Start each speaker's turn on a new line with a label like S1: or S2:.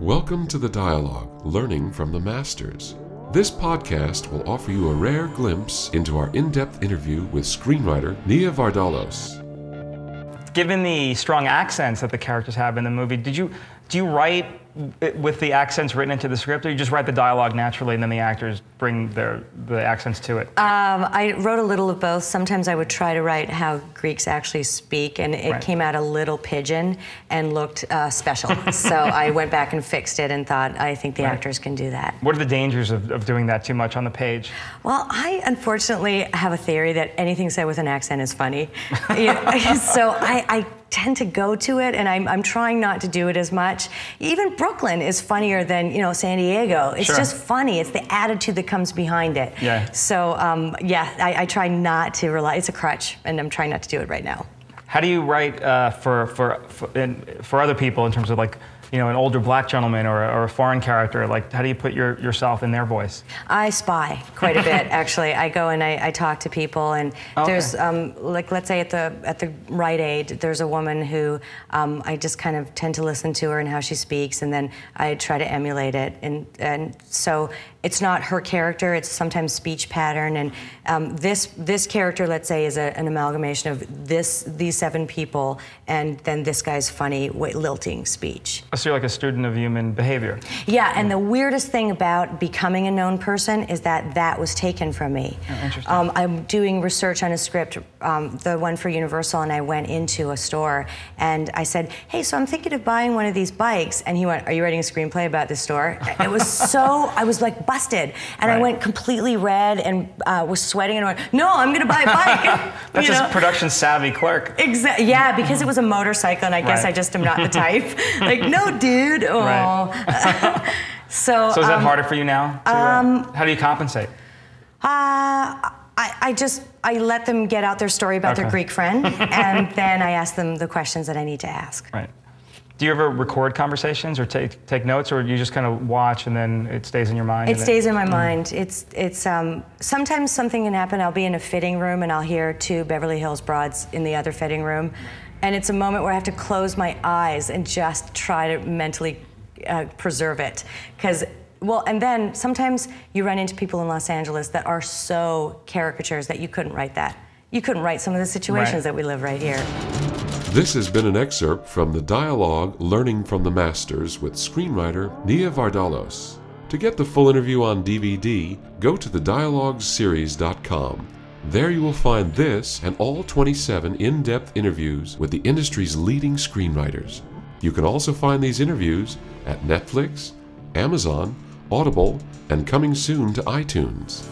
S1: Welcome to The Dialogue, Learning from the Masters. This podcast will offer you a rare glimpse into our in-depth interview with screenwriter Nia Vardalos.
S2: Given the strong accents that the characters have in the movie, do you write with the accents written into the script, or you just write the dialogue naturally and then the actors bring the accents to it?
S3: I wrote a little of both. Sometimes I would try to write how Greeks actually speak, and it came out a little pidgin and looked special. So I went back and fixed it and thought, I think the actors can do that.
S2: What are the dangers of doing that too much on the page?
S3: Well, I unfortunately have a theory that anything said with an accent is funny. So I tend to go to it, and I'm trying not to do it as much. Even Brooklyn is funnier than, San Diego. It's just funny. It's the attitude that comes behind it. Yeah. So, I try not to rely. It's a crutch, and I'm trying not to do it right now.
S2: How do you write for other people in terms of, like, an older black gentleman or a foreign character? Like, how do you put yourself in their voice?
S3: I spy quite a bit, actually. I go and I talk to people, and there's, like, let's say at the Rite Aid, there's a woman who I just kind of tend to listen to her and how she speaks, and then I try to emulate it. And so it's not her character, it's sometimes speech pattern. And this character, let's say, is an amalgamation of these 7 people, and then this guy's funny, lilting speech.
S2: So you're like a student of human behavior.
S3: Yeah, and the weirdest thing about becoming a known person is that was taken from me.
S2: Oh, interesting.
S3: I'm doing research on a script, the one for Universal, and I went into a store and I said, hey, so I'm thinking of buying one of these bikes. And he went, are you writing a screenplay about this store? It was so, I was like busted. And I went completely red and was sweating and went, no, I'm gonna buy a bike.
S2: That's a production savvy clerk.
S3: Exactly, yeah, because it was a motorcycle, and I guess I just am not the type. Like, no, dude. Oh. So
S2: is that harder for you now? How do you compensate?
S3: I let them get out their story about their Greek friend, and then I ask them the questions that I need to ask.
S2: Right. Do you ever record conversations or take notes, or you just kind of watch and then it stays in your mind?
S3: It stays in my mind. It's sometimes something can happen. I'll be in a fitting room and I'll hear 2 Beverly Hills broads in the other fitting room, and it's a moment where I have to close my eyes and just try to mentally preserve it. And then sometimes you run into people in Los Angeles that are so caricatures that you couldn't write that. You couldn't write some of the situations that we live right here.
S1: This has been an excerpt from The Dialogue, Learning from the Masters with screenwriter Nia Vardalos. To get the full interview on DVD, go to thedialogueseries.com. There you will find this and all 27 in-depth interviews with the industry's leading screenwriters. You can also find these interviews at Netflix, Amazon, Audible, and coming soon to iTunes.